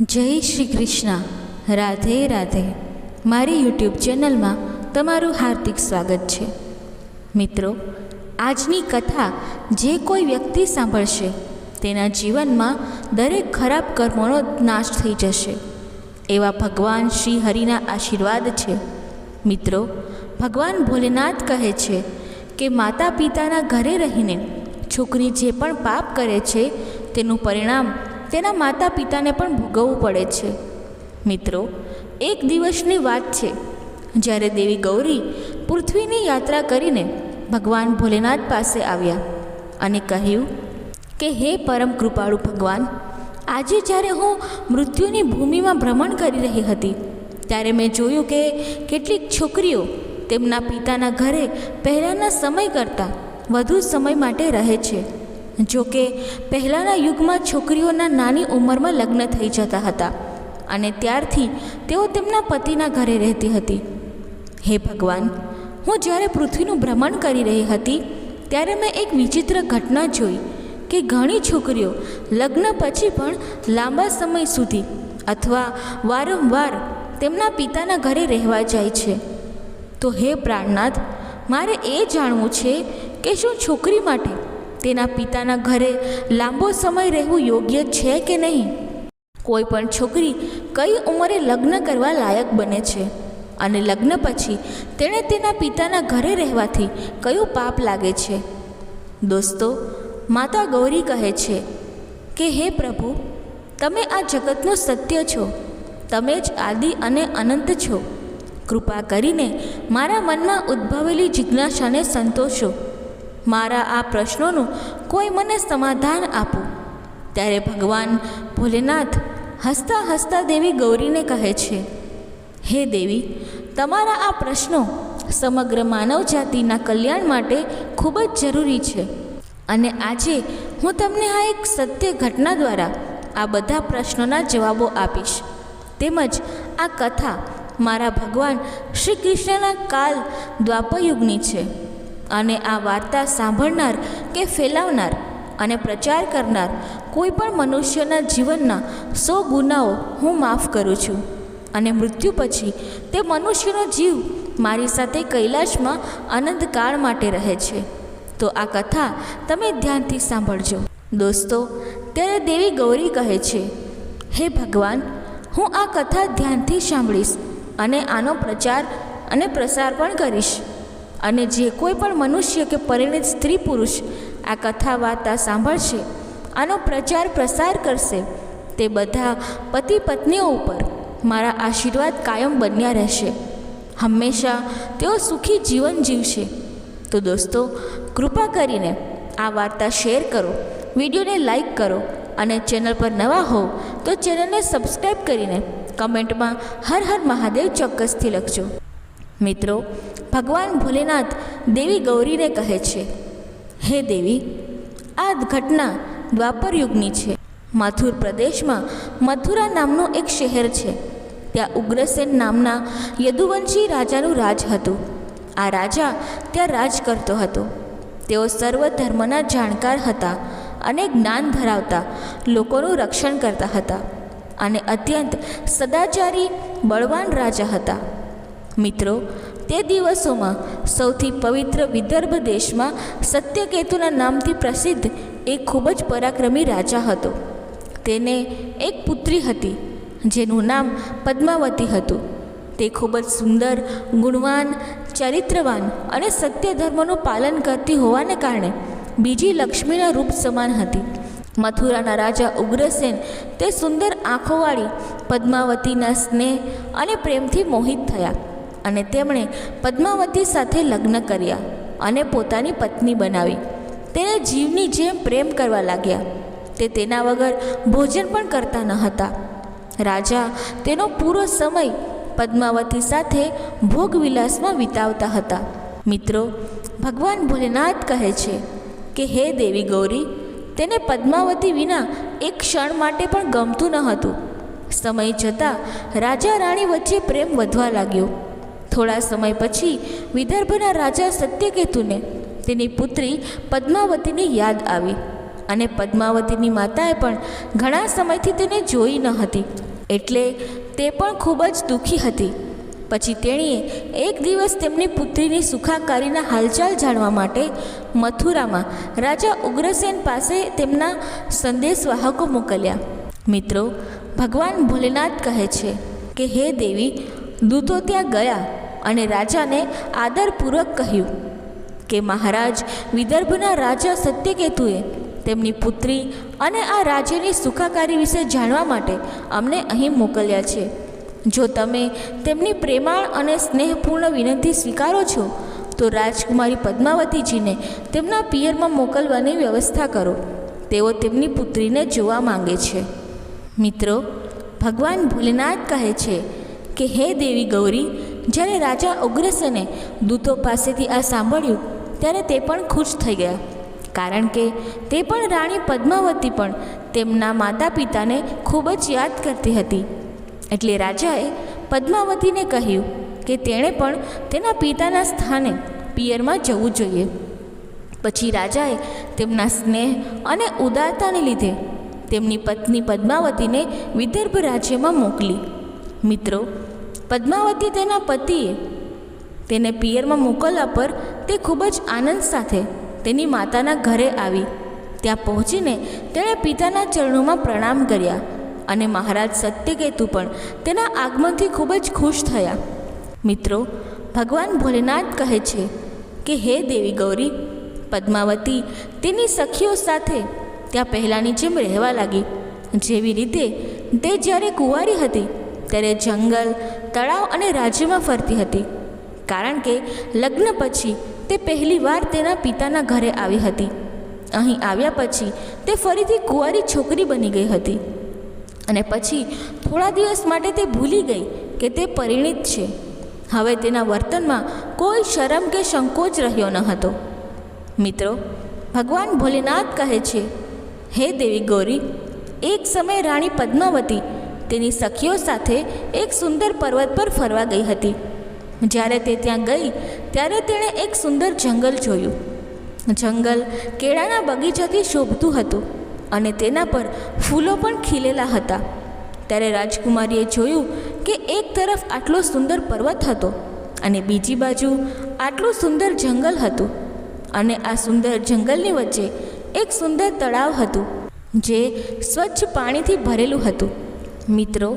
જય શ્રી કૃષ્ણ. રાધે રાધે. મારી યુટ્યુબ ચેનલમાં તમારું હાર્દિક સ્વાગત છે. મિત્રો, આજની કથા જે કોઈ વ્યક્તિ સાંભળશે તેના જીવનમાં દરેક ખરાબ કર્મોનો નાશ થઈ જશે એવા ભગવાન શ્રી હરિના આશીર્વાદ છે. મિત્રો, ભગવાન ભોલેનાથ કહે છે કે માતા પિતાના ઘરે રહીને છોકરી જે પણ પાપ કરે છે તેનું પરિણામ તેના માતા પિતાને પણ ભોગવવું પડે છે. મિત્રો, એક દિવસની વાત છે જ્યારે દેવી ગૌરી પૃથ્વીની યાત્રા કરીને ભગવાન ભોલેનાથ પાસે આવ્યા અને કહ્યું કે હે પરમ કૃપાળુ ભગવાન, આજે જ્યારે હું મૃત્યુની ભૂમિમાં ભ્રમણ કરી રહી હતી ત્યારે મેં જોયું કે કેટલીક છોકરીઓ તેમના પિતાના ઘરે પહેલાંના સમય કરતાં વધુ સમય માટે રહે છે. જો કે પહેલાંના યુગમાં છોકરીઓના નાની ઉંમરમાં લગ્ન થઈ જતા હતા અને ત્યારથી તેઓ તેમના પતિના ઘરે રહેતી હતી. હે ભગવાન, હું જ્યારે પૃથ્વીનું ભ્રમણ કરી રહી હતી ત્યારે મેં એક વિચિત્ર ઘટના જોઈ કે ઘણી છોકરીઓ લગ્ન પછી પણ લાંબા સમય સુધી અથવા વારંવાર તેમના પિતાના ઘરે રહેવા જાય છે. તો હે પ્રાણનાથ, મારે એ જાણવું છે કે શું છોકરી માટે તેના પિતાના ઘરે લાંબો સમય રહેવું યોગ્ય છે કે નહીં? કોઈ પણ છોકરી કઈ ઉંમરે લગ્ન કરવા લાયક બને છે અને લગ્ન પછી તેણે તેના પિતાના ઘરે રહેવાથી કયું પાપ લાગે છે? દોસ્તો, માતા ગૌરી કહે છે કે હે પ્રભુ, તમે આ જગતનું સત્ય છો, તમે જ આદિ અને અનંત છો. કૃપા કરીને મારા મનમાં ઉદ્ભવેલી જિજ્ઞાસાને સંતોષો. મારા આ પ્રશ્નોનું કોઈ મને સમાધાન આપો. ત્યારે ભગવાન ભોલેનાથ હસતા હસતા દેવી ગૌરીને કહે છે, હે દેવી, તમારા આ પ્રશ્નો સમગ્ર માનવ જાતિના કલ્યાણ માટે ખૂબ જ જરૂરી છે અને આજે હું તમને આ એક સત્ય ઘટના દ્વારા આ બધા પ્રશ્નોના જવાબો આપીશ. તેમજ આ કથા મારા ભગવાન શ્રી કૃષ્ણના કાલ દ્વાપરયુગની છે અને આ વાર્તા સાંભળનાર કે ફેલાવનાર અને પ્રચાર કરનાર કોઈ પણ મનુષ્યના જીવનના 100 ગુનાઓ હું માફ કરું છું અને મૃત્યુ પછી તે મનુષ્યનો જીવ મારી સાથે કૈલાશમાં અનંતકાળ માટે રહે છે. તો આ કથા તમે ધ્યાનથી સાંભળજો. દોસ્તો, ત્યારે દેવી ગૌરી કહે છે, હે ભગવાન, હું આ કથા ધ્યાનથી સાંભળીશ અને આનો પ્રચાર અને પ્રસાર પણ કરીશ. અને જે કોઈ પણ મનુષ્ય કે પરિણિત સ્ત્રી પુરુષ આ કથા વાર્તા સાંભળશે, આનો પ્રચાર પ્રસાર કરશે, તે બધા પતિ પત્નીઓ ઉપર મારા આશીર્વાદ કાયમ બન્યા રહેશે. હંમેશા તેઓ સુખી જીવન જીવશે. તો દોસ્તો, કૃપા કરીને આ વાર્તા શેર કરો, વિડીયોને લાઈક કરો અને ચેનલ પર નવા હો તો ચેનલને સબસ્ક્રાઈબ કરીને કમેન્ટમાં હર હર મહાદેવ ચોક્કસથી લખજો. મિત્રો, ભગવાન ભોલેનાથ દેવી ગૌરીને કહે છે, હે દેવી, આ ઘટના દ્વાપર યુગની છે. મથુર પ્રદેશમાં મથુરા નામનું એક શહેર છે. ત્યાં ઉગ્રસેન નામના યદુવંશી રાજાનું રાજ હતું. આ રાજા ત્યાં રાજ કરતો હતો. તેઓ સર્વ ધર્મના જાણકાર હતા અને જ્ઞાન ધરાવતા લોકોનું રક્ષણ કરતા હતા અને અત્યંત સદાચારી બળવાન રાજા હતા. મિત્રો, તે દિવસોમાં સૌથી પવિત્ર વિદર્ભ દેશમાં સત્યકેતુના નામથી પ્રસિદ્ધ એક ખૂબ જ પરાક્રમી રાજા હતો. તેને એક પુત્રી હતી જેનું નામ પદ્માવતી હતું. તે ખૂબ જ સુંદર, ગુણવાન, ચરિત્રવાન અને સત્ય ધર્મનું પાલન કરતી હોવાને કારણે બીજી લક્ષ્મીના રૂપ સમાન હતી. મથુરાના રાજા ઉગ્રસેન તે સુંદર આંખોવાળી પદ્માવતીના સ્નેહ અને પ્રેમથી મોહિત થયા અને તેમણે પદ્માવતી સાથે લગ્ન કર્યા અને પોતાની પત્ની બનાવી. તેને જીવની જેમ પ્રેમ કરવા લાગ્યા. તે તેના વગર ભોજન પણ કરતા ન હતા. રાજા તેનો પૂરો સમય પદ્માવતી સાથે ભોગવિલાસમાં વિતાવતા હતા. મિત્રો, ભગવાન ભોલેનાથ કહે છે કે હે દેવી ગૌરી, તેને પદ્માવતી વિના એક ક્ષણ માટે પણ ગમતું ન હતું. સમય જતાં રાજા રાણી વચ્ચે પ્રેમ વધવા લાગ્યો. થોડા સમય પછી વિદર્ભના રાજા સત્યકેતુને તેની પુત્રી પદ્માવતીની યાદ આવી અને પદ્માવતીની માતાએ પણ ઘણા સમયથી તેને જોઈ ન હતી. એટલે તે પણ ખૂબ જ દુઃખી હતી. પછી તેણીએ એક દિવસ તેમની પુત્રીની સુખાકારીના હાલચાલ જાણવા માટે મથુરામાં રાજા ઉગ્રસેન પાસે તેમના સંદેશવાહકો મોકલ્યા. મિત્રો, ભગવાન ભોલેનાથ કહે છે કે હે દેવી, દૂતો ત્યાં ગયા અને રાજાને આદરપૂર્વક કહ્યું કે મહારાજ વિદર્ભના રાજા સત્યકેતુએ તેમની પુત્રી અને આ રાજ્યની સુખાકારી વિશે જાણવા માટે અમને અહીં મોકલ્યા છે. જો તમે તેમની પ્રેમાળ અને સ્નેહપૂર્ણ વિનંતી સ્વીકારો છો તો રાજકુમારી પદ્માવતીજીને તેમના પિયરમાં મોકલવાની વ્યવસ્થા કરો. તેઓ તેમની પુત્રીને જોવા માંગે છે. મિત્રો, ભગવાન ભોલેનાથ કહે છે કે હે દેવી ગૌરી, જ્યારે રાજા ઉગ્રસેને દૂતો પાસેથી આ સાંભળ્યું ત્યારે તે પણ ખુશ થઈ ગયા, કારણ કે તે પણ રાણી પદ્માવતી પણ તેમના માતા પિતાને ખૂબ જ યાદ કરતી હતી. એટલે રાજાએ પદ્માવતીને કહ્યું કે તેણે પણ તેના પિતાના સ્થાને પિયરમાં જવું જોઈએ. પછી રાજાએ તેમના સ્નેહ અને ઉદારતાને લીધે તેમની પત્ની પદ્માવતીને વિદર્ભ રાજ્યમાં મોકલી. મિત્રો, પદ્માવતી તેના પતિએ તેને પિયરમાં મોકલવા પર તે ખૂબ જ આનંદ સાથે તેની માતાના ઘરે આવી. ત્યાં પહોંચીને તેણે પિતાના ચરણોમાં પ્રણામ કર્યા અને મહારાજ સત્યકેતુ પણ તેના આગમનથી ખૂબ જ ખુશ થયા. મિત્રો, ભગવાન ભોલેનાથ કહે છે કે હે દેવી ગૌરી, પદ્માવતી તેની સખીઓ સાથે ત્યાં પહેલાંની જેમ રહેવા લાગી. જેવી રીતે તે જ્યારે કુંવારી હતી ત્યારે જંગલ, તળાવ અને રાજ્યમાં ફરતી હતી, કારણ કે લગ્ન પછી તે પહેલીવાર તેના પિતાના ઘરે આવી હતી. અહીં આવ્યા પછી તે ફરીથી કુંવારી છોકરી બની ગઈ હતી અને પછી થોડા દિવસ માટે તે ભૂલી ગઈ કે તે પરિણીત છે. હવે તેના વર્તનમાં કોઈ શરમ કે સંકોચ રહ્યો ન હતો. મિત્રો, ભગવાન ભોલેનાથ કહે છે હે દેવી ગૌરી, એક સમયે રાણી પદ્માવતી તેની સખીઓ સાથે એક સુંદર પર્વત પર ફરવા ગઈ હતી. જ્યારે તે ત્યાં ગઈ ત્યારે તેણે એક સુંદર જંગલ જોયું. જંગલ કેળાના બગીચાથી શોભતું હતું અને તેના પર ફૂલો પણ ખીલેલા હતા. ત્યારે રાજકુમારીએ જોયું કે એક તરફ આટલો સુંદર પર્વત હતો અને બીજી બાજુ આટલું સુંદર જંગલ હતું અને આ સુંદર જંગલની વચ્ચે એક સુંદર તળાવ હતું જે સ્વચ્છ પાણીથી ભરેલું હતું. મિત્રો,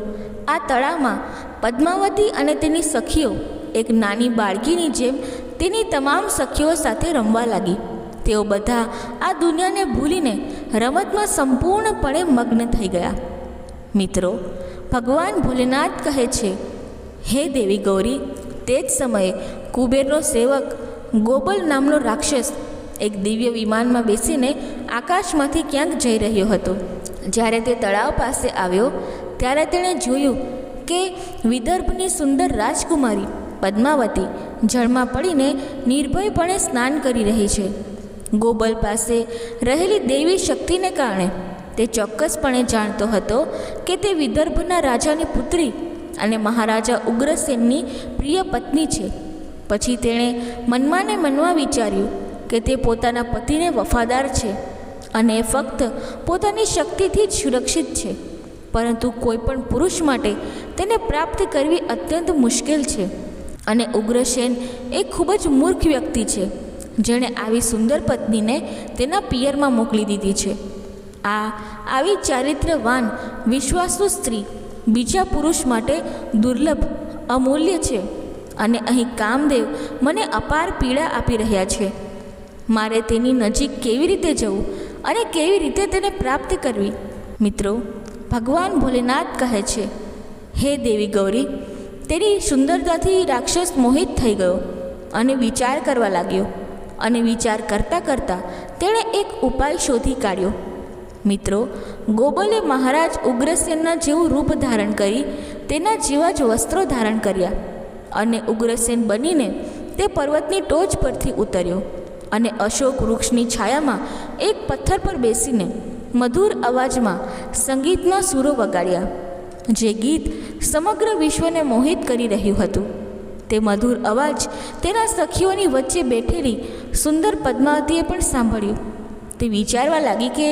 આ તળાવમાં પદ્માવતી અને તેની સખીઓ એક નાની બાળકીની જેમ તેની તમામ સખીઓ સાથે રમવા લાગી. તેઓ બધા આ દુનિયાને ભૂલીને રમતમાં સંપૂર્ણપણે મગ્ન થઈ ગયા. મિત્રો, ભગવાન ભોલેનાથ કહે છે હે દેવી ગૌરી, તે જ સમયે કુબેરનો સેવક ગોબલ નામનો રાક્ષસ એક દિવ્ય વિમાનમાં બેસીને આકાશમાંથી ક્યાંક જઈ રહ્યો હતો. જ્યારે તે તળાવ પાસે આવ્યો ત્યારે તેણે જોયું કે વિદર્ભની સુંદર રાજકુમારી પદ્માવતી જળમાં પડીને નિર્ભયપણે સ્નાન કરી રહી છે. ગોબલ પાસે રહેલી દૈવી શક્તિને કારણે તે ચોક્કસપણે જાણતો હતો કે તે વિદર્ભના રાજાની પુત્રી અને મહારાજા ઉગ્રસેનની પ્રિય પત્ની છે. પછી તેણે મનમાં ને મનમાં વિચાર્યું કે તે પોતાના પતિને વફાદાર છે અને ફક્ત પોતાની શક્તિથી જ સુરક્ષિત છે, પરંતુ કોઈ પણ પુરુષ માટે તેને પ્રાપ્ત કરવી અત્યંત મુશ્કેલ છે. અને ઉગ્રસેન એક ખૂબ જ મૂર્ખ વ્યક્તિ છે જેણે આવી સુંદર પત્નીને તેના પિયરમાં મોકલી દીધી છે. આવી ચારિત્ર્યવાન વિશ્વાસુ સ્ત્રી બીજા પુરુષ માટે દુર્લભ, અમૂલ્ય છે અને અહીં કામદેવ મને અપાર પીડા આપી રહ્યા છે. મારે તેની નજીક કેવી રીતે જવું અને કેવી રીતે તેને પ્રાપ્ત કરવી? મિત્રો, ભગવાન ભોલેનાથ કહે છે હે દેવી ગૌરી, તેની સુંદરતાથી રાક્ષસ મોહિત થઈ ગયો અને વિચાર કરવા લાગ્યો અને વિચાર કરતાં કરતાં તેણે એક ઉપાય શોધી કાઢ્યો. મિત્રો, ગોબલે મહારાજ ઉગ્રસેનના જેવું રૂપ ધારણ કરી તેના જેવા જ વસ્ત્રો ધારણ કર્યા અને ઉગ્રસેન બનીને તે પર્વતની ટોચ પરથી ઉતર્યો અને અશોક વૃક્ષની છાયામાં એક પથ્થર પર બેસીને મધુર અવાજમાં સંગીતના સૂરો વગાડ્યા. જે ગીત સમગ્ર વિશ્વને મોહિત કરી રહ્યું હતું. તે મધુર અવાજ તેના સખીઓની વચ્ચે બેઠેલી સુંદર પદ્માવતીએ પણ સાંભળ્યું. તે વિચારવા લાગી કે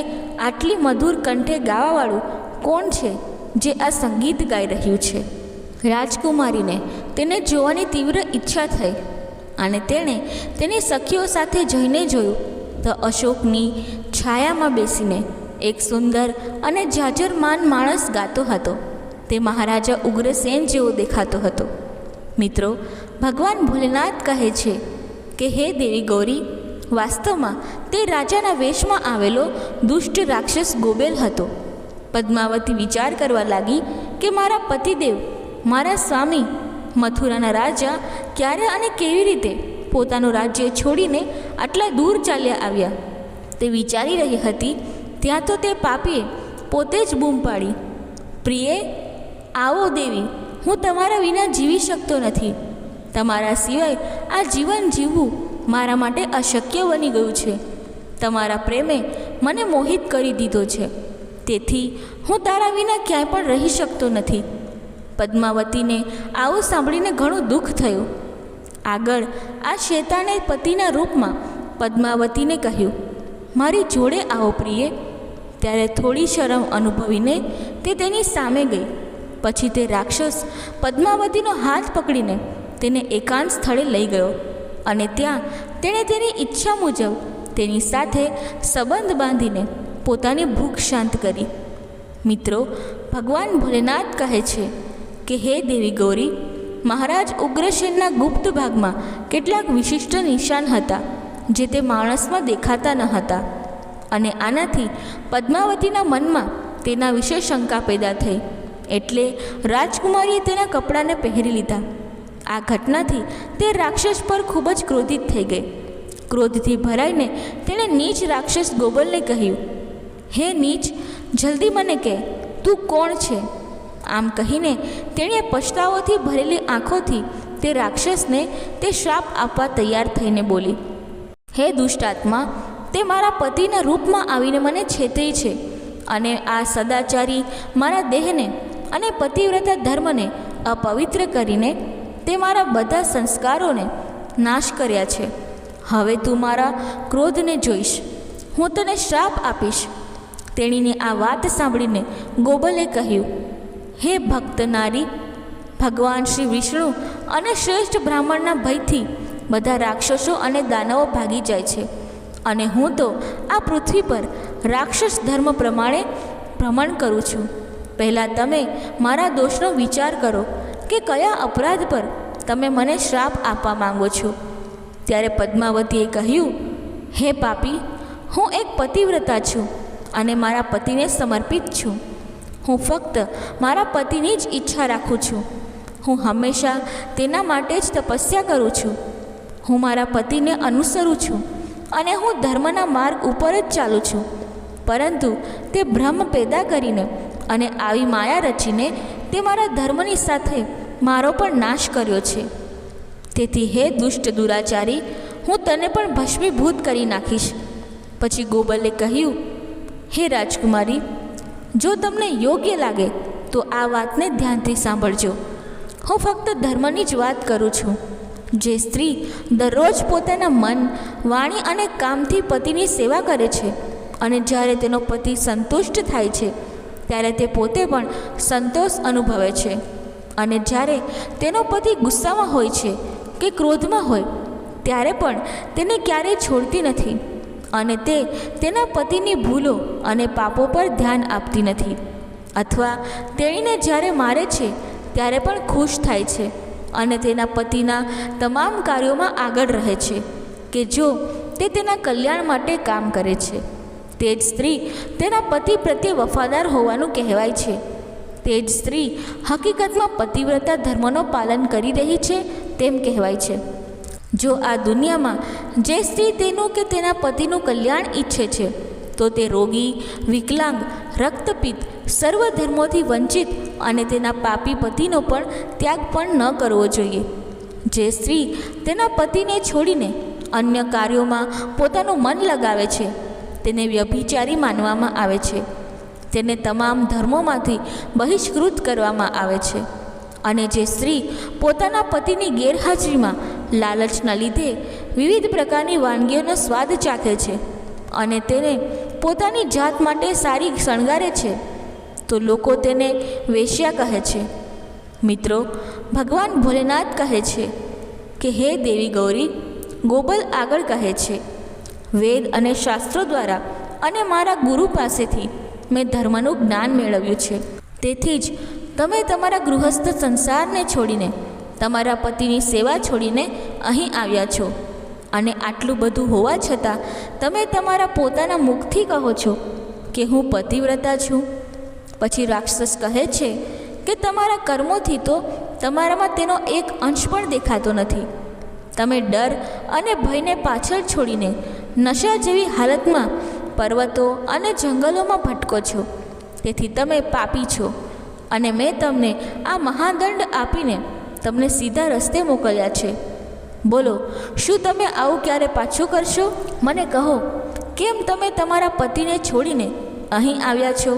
આટલી મધુર કંઠે ગાવાવાળું કોણ છે જે આ સંગીત ગાઈ રહ્યું છે. રાજકુમારીને તેને જોવાની તીવ્ર ઈચ્છા થઈ અને તેણે તેની સખીઓ સાથે જઈને જોયું તો અશોકની છાયામાં બેસીને એક સુંદર અને જાજરમાન માણસ ગાતો હતો. તે મહારાજા ઉગ્રસેન જેવો દેખાતો હતો. મિત્રો, ભગવાન ભોલેનાથ કહે છે કે હે દેવી ગૌરી, વાસ્તવમાં તે રાજાના વેશમાં આવેલો દુષ્ટ રાક્ષસ ગોબેલ હતો. પદ્માવતી વિચાર કરવા લાગી કે મારા પતિદેવ, મારા સ્વામી મથુરાના રાજા ક્યારે અને કેવી રીતે પોતાનું રાજ્ય છોડીને આટલા દૂર ચાલ્યા આવ્યા. તે વિચારી રહી હતી ત્યાં તો તે પાપીએ પોતે જ બૂમ પાડી, પ્રિયે, આવો દેવી, હું તમારા વિના જીવી શકતો નથી. તમારા સિવાય આ જીવન જીવવું મારા માટે અશક્ય બની ગયું છે. તમારા પ્રેમે મને મોહિત કરી દીધો છે, તેથી હું તારા વિના ક્યાંય પણ રહી શકતો નથી. પદ્માવતીને આવું સાંભળીને ઘણું દુઃખ થયું. આગળ આ શેતાને પતિના રૂપમાં પદ્માવતીને કહ્યું, મારી જોડે આવો પ્રિયે. ત્યારે થોડી શરમ અનુભવીને તે તેની સામે ગઈ. પછી તે રાક્ષસ પદ્માવતીનો હાથ પકડીને તેને એકાંત સ્થળે લઈ ગયો અને ત્યાં તેણે તેની ઈચ્છા મુજબ તેની સાથે સંબંધ બાંધીને પોતાની ભૂખ શાંત કરી. મિત્રો, ભગવાન ભોલેનાથ કહે છે કે હે દેવી ગૌરી, મહારાજ ઉગ્રસેનના ગુપ્ત ભાગમાં કેટલાક વિશિષ્ટ નિશાન હતા જે તે માણસમાં દેખાતા ન હતા, અને આનાથી પદ્માવતીના મનમાં તેના વિશે શંકા પેદા થઈ. એટલે રાજકુમારીએ તેના કપડાને પહેરી લીધા. આ ઘટનાથી તે રાક્ષસ પર ખૂબ જ ક્રોધિત થઈ ગઈ. ક્રોધથી ભરાઈને તેણે નીચ રાક્ષસ ગોબલને કહ્યું, હે નીચ, જલ્દી મને કહે, તું કોણ છે? આમ કહીને તેણે પછતાવોથી ભરેલી આંખોથી તે રાક્ષસને તે શ્રાપ આપવા તૈયાર થઈને બોલી, હે દુષ્ટાત્મા, તે મારા પતિના રૂપમાં આવીને મને છેતરી છે અને આ સદાચારી મારા દેહને અને પતિવ્રતા ધર્મને અપવિત્ર કરીને તે મારા બધા સંસ્કારોને નાશ કર્યા છે. હવે તું મારા ક્રોધને જોઈશ, હું તને શ્રાપ આપીશ. તેણીને આ વાત સાંભળીને ગોબલે કહ્યું, હે ભક્ત નારી, ભગવાન શ્રી વિષ્ણુ અને શ્રેષ્ઠ બ્રાહ્મણના ભયથી બધા રાક્ષસો અને દાનવો ભાગી જાય છે, અને હું તો આ પૃથ્વી પર રાક્ષસ ધર્મ પ્રમાણે ભ્રમણ કરું છું. પહેલાં તમે મારા દોષનો વિચાર કરો કે કયા અપરાધ પર તમે મને શ્રાપ આપવા માંગો છો. ત્યારે પદ્માવતીએ કહ્યું, હે પાપી, હું એક પતિવ્રતા છું અને મારા પતિને સમર્પિત છું. હું ફક્ત મારા પતિની જ ઈચ્છા રાખું છું. હું હંમેશા તેના માટે જ તપસ્યા કરું છું. હું મારા પતિને અનુસરું છું અને હું ધર્મના માર્ગ ઉપર જ ચાલું છું. પરંતુ તે ભ્રમ પેદા કરીને અને આવી માયા રચીને તે મારા ધર્મની સાથે મારો પણ નાશ કર્યો છે. તેથી હે દુષ્ટ દુરાચારી, હું તને પણ ભસ્મીભૂત કરી નાખીશ. પછી ગોબલે કહ્યું, હે રાજકુમારી, જો તમને યોગ્ય લાગે તો આ વાતને ધ્યાનથી સાંભળજો. હું ફક્ત ધર્મની જ વાત કરું છું. જે સ્ત્રી દરરોજ પોતાના મન, વાણી અને કામથી પતિની સેવા કરે છે અને જ્યારે તેનો પતિ સંતુષ્ટ થાય છે ત્યારે તે પોતે પણ સંતોષ અનુભવે છે, અને જ્યારે તેનો પતિ ગુસ્સામાં હોય છે કે ક્રોધમાં હોય ત્યારે પણ તેને ક્યારેય છોડતી નથી, અને તે તેના પતિની ભૂલો અને પાપો પર ધ્યાન આપતી નથી, અથવા તેણીને જ્યારે મારે છે ત્યારે પણ ખુશ થાય છે અને તેના પતિના તમામ કાર્યોમાં આગળ રહે છે કે જો તે તેના કલ્યાણ માટે કામ કરે છે. તે જ સ્ત્રી તેના પતિ પ્રત્યે વફાદાર હોવાનું કહેવાય છે. તે જ સ્ત્રી હકીકતમાં પતિવ્રતા ધર્મનું પાલન કરી રહી છે તેમ કહેવાય છે. જો આ દુનિયામાં જે સ્ત્રી તેનું કે તેના પતિનું કલ્યાણ ઈચ્છે છે તો તે રોગી, વિકલાંગ, રક્તપિત્ત, સર્વ ધર્મોથી વંચિત અને તેના પાપી પતિનો પણ ત્યાગ પણ ન કરવો જોઈએ. જે સ્ત્રી તેના પતિને છોડીને અન્ય કાર્યોમાં પોતાનું મન લગાવે છે તેને વ્યભિચારી માનવામાં આવે છે. તેને તમામ ધર્મોમાંથી બહિષ્કૃત કરવામાં આવે છે. અને જે સ્ત્રી પોતાના પતિની ગેરહાજરીમાં લાલચના લીધે વિવિધ પ્રકારની વાનગીઓનો સ્વાદ ચાખે છે અને તેને પોતાની જાત માટે સારી શણગારે છે, તો લોકો તેને વેશ્યા કહે છે. મિત્રો, ભગવાન ભોલેનાથ કહે છે કે હે દેવી ગૌરી, ગોબલ આગળ કહે છે, વેદ અને શાસ્ત્રો દ્વારા અને મારા ગુરુ પાસેથી મેં ધર્મનું જ્ઞાન મેળવ્યું છે. તેથી જ તમે તમારા ગૃહસ્થ સંસારને છોડીને, તમારા પતિની સેવા છોડીને અહીં આવ્યા છો. અને આટલું બધું હોવા છતાં તમે તમારા પોતાના મુખથી કહો છો કે હું પતિવ્રતા છું. પછી રાક્ષસ કહે છે કે તમારા કર્મોથી તો તમારામાં તેનો એક અંશ પણ દેખાતો નથી. તમે ડર અને ભયને પાછળ છોડીને નશા જેવી હાલતમાં પર્વતો અને જંગલોમાં ભટકો છો. તેથી તમે પાપી છો અને મેં તમને આ મહાદંડ આપીને તમને સીધા રસ્તે મોકલ્યા છે. બોલો, શું તમે આવું ક્યારે પાછું કરશો? મને કહો, કેમ તમે તમારા પતિને છોડીને અહીં આવ્યા છો?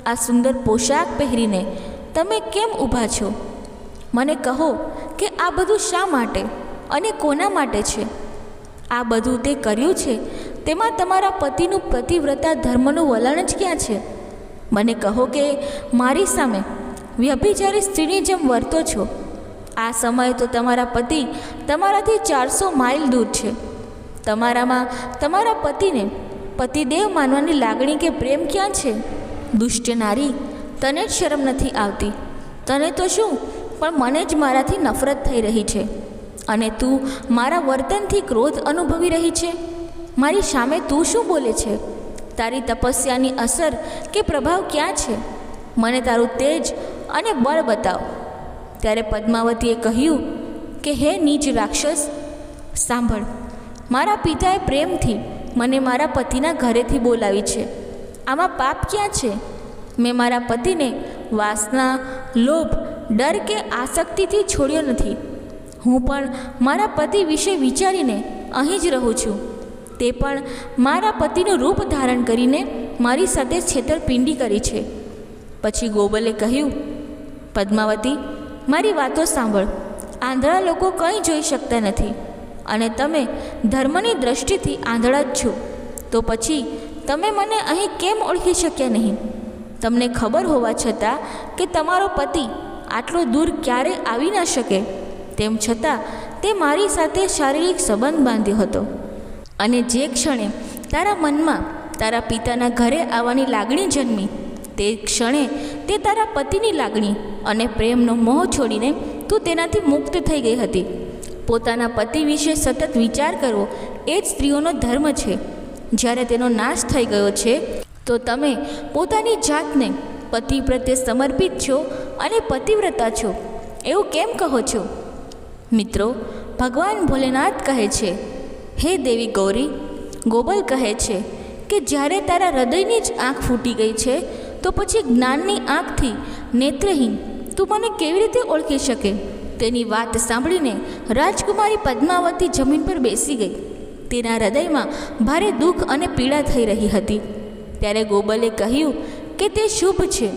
આ સુંદર પોશાક પહેરીને તમે કેમ ઊભા છો? મને કહો કે આ બધું શા માટે અને કોના માટે છે? આ બધું તે કર્યું છે તેમાં તમારા પતિનું પતિવ્રતા ધર્મનું વલણ જ ક્યાં છે? મને કહો કે મારી સામે વ્યભિચારી સ્ત્રીની જેમ વર્તો છો. આ સમયે તો તમારા પતિ તમારાથી 400 માઇલ દૂર છે. તમારામાં તમારા પતિને પતિદેવ માનવાની લાગણી કે પ્રેમ ક્યાં છે? દુષ્ટ નારી, તને જ શરમ નથી આવતી? તને તો શું, પણ મને જ મારાથી નફરત થઈ રહી છે અને તું મારા વર્તનથી ક્રોધ અનુભવી રહી છે. મારી સામે તું શું બોલે છે? તારી તપસ્યાની અસર કે પ્રભાવ ક્યાં છે? મને તારું તેજ અને બળ બતાવ. ત્યારે પદ્માવતીએ કહ્યું કે હે નીચ રાક્ષસ, સાંભળ, મારા પિતાએ પ્રેમથી મને મારા પતિના ઘરેથી બોલાવી છે. આમાં પાપ ક્યાં છે? મેં મારા પતિને વાસના, લોભ, ડર કે આસક્તિથી છોડ્યો નથી. હું પણ મારા પતિ વિશે વિચારીને અહીં જ રહું છું. તે પણ મારા પતિનું રૂપ ધારણ કરીને મારી સાથે છેતરપિંડી કરી છે. પછી ગોબલે કહ્યું, પદ્માવતી, મારી વાતો સાંભળ. આંધળા લોકો કંઈ જોઈ શકતા નથી અને તમે ધર્મની દૃષ્ટિથી આંધળા જ છો. તો પછી તમે મને અહીં કેમ ઓળખી શક્યા નહીં? તમને ખબર હોવા છતાં કે તમારો પતિ આટલો દૂર ક્યારે આવી ન શકે, તેમ છતાં તે મારી સાથે શારીરિક સંબંધ બાંધ્યો હતો. અને જે ક્ષણે તારા મનમાં તારા પિતાના ઘરે આવવાની લાગણી જન્મી, તે ક્ષણે તે તારા પતિની લાગણી અને પ્રેમનો મોહ છોડીને તું તેનાથી મુક્ત થઈ ગઈ હતી. પોતાના પતિ વિશે સતત વિચાર કરવો એ જ સ્ત્રીઓનો ધર્મ છે. જ્યારે તેનો નાશ થઈ ગયો છે તો તમે પોતાની જાતને પતિ પ્રત્યે સમર્પિત છો અને પતિવ્રતા છો એવું કેમ કહો છો? મિત્રો, ભગવાન ભોલેનાથ કહે છે, હે દેવી ગૌરી, ગોબલ કહે છે કે જ્યારે તારા હૃદયની જ આંખ ફૂટી ગઈ છે તો પછી જ્ઞાનની આંખથી નેત્રહીન તું મને કેવી રીતે ઓળખી શકે? તેની વાત સાંભળીને રાજકુમારી પદ્માવતી જમીન પર બેસી ગઈ. તેના હૃદયમાં ભારે દુઃખ અને પીડા થઈ રહી હતી. ત્યારે ગોબલે કહ્યું કે તે શુભ છે.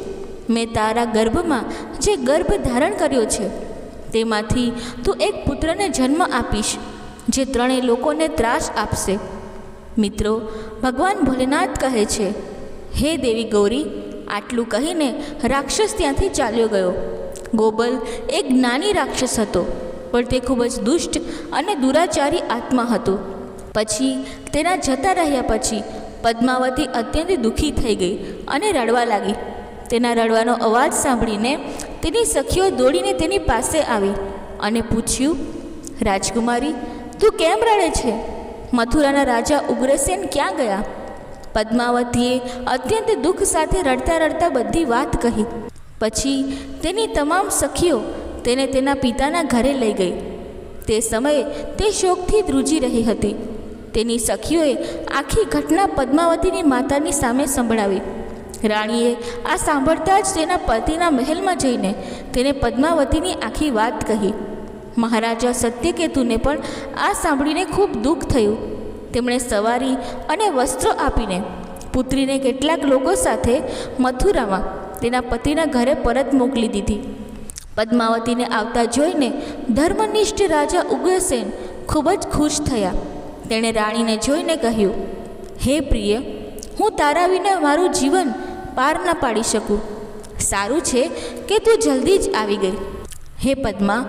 મેં તારા ગર્ભમાં જે ગર્ભ ધારણ કર્યો છે તેમાંથી તું એક પુત્રને જન્મ આપીશ જે ત્રણેય લોકોને ત્રાસ આપશે. મિત્રો, ભગવાન ભોલેનાથ કહે છે, હે દેવી ગૌરી, આટલું કહીને રાક્ષસ ત્યાંથી ચાલ્યો ગયો. ગોબલ એક જ્ઞાની રાક્ષસ હતો, પણ તે ખૂબ જ દુષ્ટ અને દુરાચારી આત્મા હતો. પછી તેના જતા રહ્યા પછી પદ્માવતી અત્યંત દુઃખી થઈ ગઈ અને રડવા લાગી. તેના રડવાનો અવાજ સાંભળીને તેની સખીઓ દોડીને તેની પાસે આવી અને પૂછ્યું, રાજકુમારી, તું કેમ રડે છે? મથુરાના રાજા ઉગ્રસેન ક્યાં ગયા? પદ્માવતીએ અત્યંત દુઃખ સાથે રડતા રડતા બધી વાત કહી. પછી તેની તમામ સખીઓ તેને તેના પિતાના ઘરે લઈ ગઈ. તે સમયે તે શોકથી ધ્રુજી રહી હતી. તેની સખીઓએ આખી ઘટના પદ્માવતીની માતાની સામે સંભળાવી. રાણીએ આ સાંભળતા જ તેના પતિના મહેલમાં જઈને તેને પદ્માવતીની આખી વાત કહી. મહારાજા સત્યકેતુને પણ આ સાંભળીને ખૂબ દુઃખ થયું. તેમણે સવારી અને વસ્ત્રો આપીને પુત્રીને કેટલાક લોકો સાથે મથુરામાં તેના પતિના ઘરે પરત મોકલી દીધી. પદ્માવતીને આવતા જોઈને ધર્મનિષ્ઠ રાજા ઉગ્રસેન ખૂબ જ ખુશ થયા. તેણે રાણીને જોઈને કહ્યું, હે પ્રિય, હું તારા વિના મારું જીવન પાર ન પાડી શકું. સારું છે કે તું જલ્દી જ આવી ગઈ. હે પદ્મા,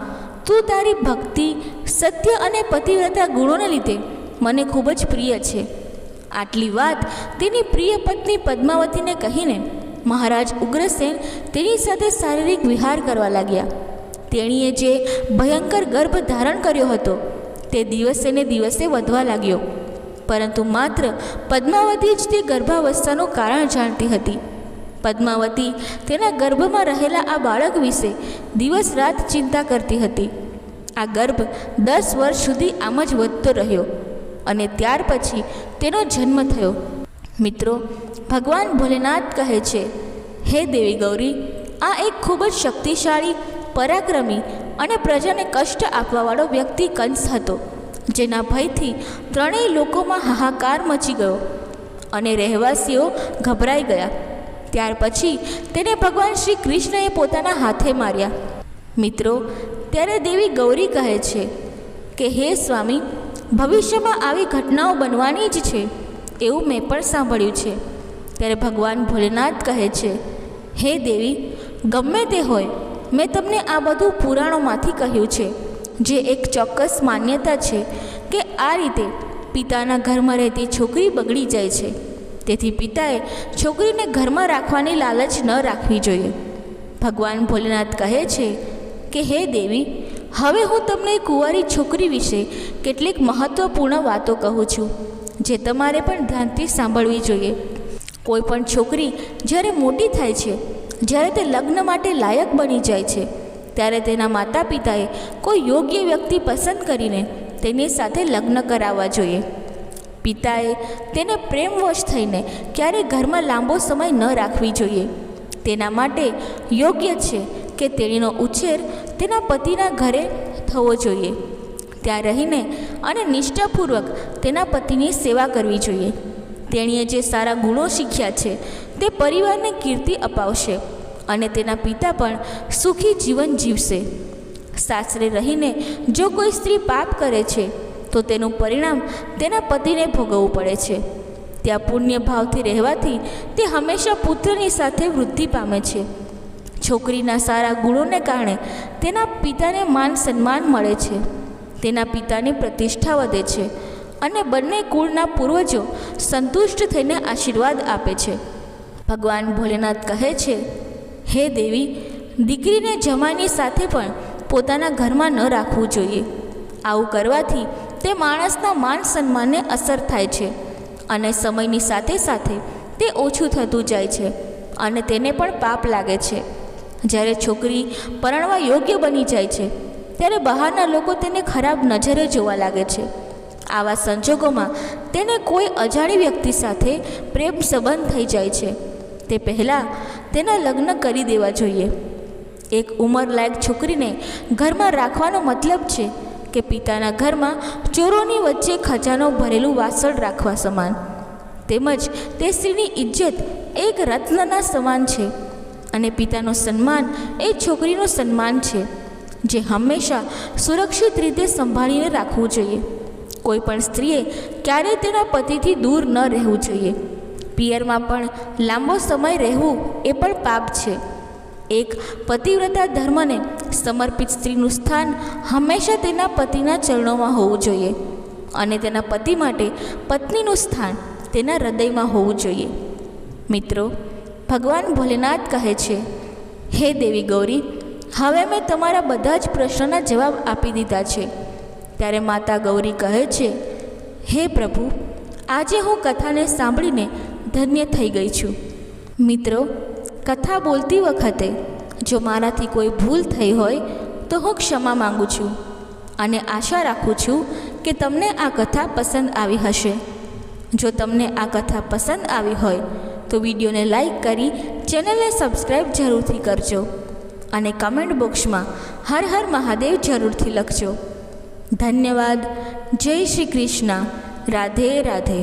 તું તારી ભક્તિ, સત્ય અને પતિવ્રતા ગુણોને લીધે મને ખૂબ જ પ્રિય છે. આટલી વાત તેની પ્રિય પત્ની પદ્માવતીને કહીને મહારાજ ઉગ્રસેન તેની સાથે શારીરિક વિહાર કરવા લાગ્યા. તેણીએ જે ભયંકર ગર્ભ ધારણ કર્યો હતો તે દિવસે ને દિવસે વધવા લાગ્યો, પરંતુ માત્ર પદ્માવતી જ તે ગર્ભાવસ્થાનું કારણ જાણતી હતી. પદ્માવતી તેના ગર્ભમાં રહેલા આ બાળક વિશે દિવસ રાત ચિંતા કરતી હતી. આ ગર્ભ 10 વર્ષ સુધી આમ જ વધતો રહ્યો અને ત્યાર પછી તેનો જન્મ થયો. મિત્રો, ભગવાન ભોલેનાથ કહે છે, હે દેવી ગૌરી, આ એક ખૂબ જ શક્તિશાળી, પરાક્રમી અને પ્રજાને કષ્ટ આપવાવાળો વ્યક્તિ કંસ હતો, જેના ભયથી ત્રણેય લોકોમાં હાહાકાર મચી ગયો અને રહેવાસીઓ ગભરાઈ ગયા. ત્યાર પછી તેને ભગવાન શ્રી કૃષ્ણએ પોતાના હાથે માર્યા. મિત્રો, ત્યારે દેવી ગૌરી કહે છે કે હે સ્વામી, ભવિષ્યમાં આવી ઘટનાઓ બનવાની જ છે એવું મેં પણ સાંભળ્યું છે. ત્યારે ભગવાન ભોલેનાથ કહે છે, હે દેવી, ગમે તે હોય, મેં તમને આ બધું પુરાણોમાંથી કહ્યું છે, જે એક ચોક્કસ માન્યતા છે કે આ રીતે પિતાના ઘરમાં રહેતી છોકરી બગડી જાય છે. તેથી પિતાએ છોકરીને ઘરમાં રાખવાની લાલચ ન રાખવી જોઈએ. ભગવાન ભોલેનાથ કહે છે કે હે દેવી, હવે હું તમને કુંવારી છોકરી વિશે કેટલીક મહત્ત્વપૂર્ણ વાતો કહું છું, જે તમારે પણ ધ્યાનથી સાંભળવી જોઈએ. કોઈ પણ છોકરી જ્યારે મોટી થાય છે, જ્યારે તે લગ્ન માટે લાયક બની જાય છે, ત્યારે તેના માતા પિતાએ કોઈ યોગ્ય વ્યક્તિ પસંદ કરીને તેની સાથે લગ્ન કરાવવા જોઈએ. પિતાએ તેને પ્રેમવશ થઈને ક્યારેય ઘરમાં લાંબો સમય ન રાખવી જોઈએ. તેના માટે યોગ્ય છે કે તેણીનો ઉછેર તેના પતિના ઘરે થવો જોઈએ. ત્યાં રહીને અને નિષ્ઠાપૂર્વક તેના પતિની સેવા કરવી જોઈએ. તેણીએ જે સારા ગુણો શીખ્યા છે તે પરિવારને કીર્તિ અપાવશે અને તેના પિતા પણ સુખી જીવન જીવશે. સાસરે રહીને જો કોઈ સ્ત્રી પાપ કરે છે તો તેનું પરિણામ તેના પતિને ભોગવવું પડે છે. ત્યાં પુણ્ય ભાવથી રહેવાથી તે હંમેશા પુત્રની સાથે વૃદ્ધિ પામે છે. છોકરીના સારા ગુણોને કારણે તેના પિતાને માન સન્માન મળે છે, તેના પિતાની પ્રતિષ્ઠા વધે છે અને બંને કુળના પૂર્વજો સંતુષ્ટ થઈને આશીર્વાદ આપે છે. ભગવાન ભોલેનાથ કહે છે, હે દેવી, દીકરીને જમાઈની સાથે પણ પોતાના ઘરમાં ન રાખવું જોઈએ. આવું કરવાથી તે માણસના માન સન્માનને અસર થાય છે અને સમયની સાથે સાથે તે ઓછું થતું જાય છે અને તેને પણ પાપ લાગે છે. જ્યારે છોકરી પરણવા યોગ્ય બની જાય છે ત્યારે બહારના લોકો તેને ખરાબ નજરે જોવા લાગે છે. આવા સંજોગોમાં તેને કોઈ અજાણી વ્યક્તિ સાથે પ્રેમ સંબંધ થઈ જાય છે. તે પહેલાં તેના લગ્ન કરી દેવા જોઈએ. એક ઉંમરલાયક છોકરીને ઘરમાં રાખવાનો મતલબ છે કે પિતાના ઘરમાં ચોરોની વચ્ચે ખજાનો ભરેલું વાસણ રાખવા સમાન. તેમજ તે સ્ત્રીની ઇજ્જત એક રત્નના સમાન છે અને પિતાનું સન્માન એ છોકરીનું સન્માન છે, જે હંમેશા સુરક્ષિત રીતે સંભાળીને રાખવું જોઈએ. કોઈ પણ સ્ત્રીએ ક્યારેય તેના પતિથી દૂર ન રહેવું જોઈએ. પિયરમાં પણ લાંબો સમય રહેવું એ પણ પાપ છે. એક પતિવ્રતા ધર્મને સમર્પિત સ્ત્રીનું સ્થાન હંમેશા તેના પતિના ચરણોમાં હોવું જોઈએ અને તેના પતિ માટે પત્નીનું સ્થાન તેના હૃદયમાં હોવું જોઈએ. મિત્રો, ભગવાન ભોલેનાથ કહે છે, હે દેવી ગૌરી, હવે મેં તમારા બધા જ પ્રશ્નોના જવાબ આપી દીધા છે. ત્યારે માતા ગૌરી કહે છે, હે પ્રભુ, આજે હું કથાને સાંભળીને ધન્ય થઈ ગઈ છું. મિત્રો, કથા બોલતી વખતે જો મારાથી કોઈ ભૂલ થઈ હોય તો હું ક્ષમા માગું છું અને આશા રાખું છું કે તમને આ કથા પસંદ આવી હશે. જો તમને આ કથા પસંદ આવી હોય તો વિડીયોને લાઈક કરી ચેનલને સબસ્ક્રાઈબ જરૂરથી કરજો અને કમેન્ટ બોક્સમાં હર હર મહાદેવ જરૂરથી લખજો. ધન્યવાદ. જય શ્રી કૃષ્ણ. રાધે રાધે.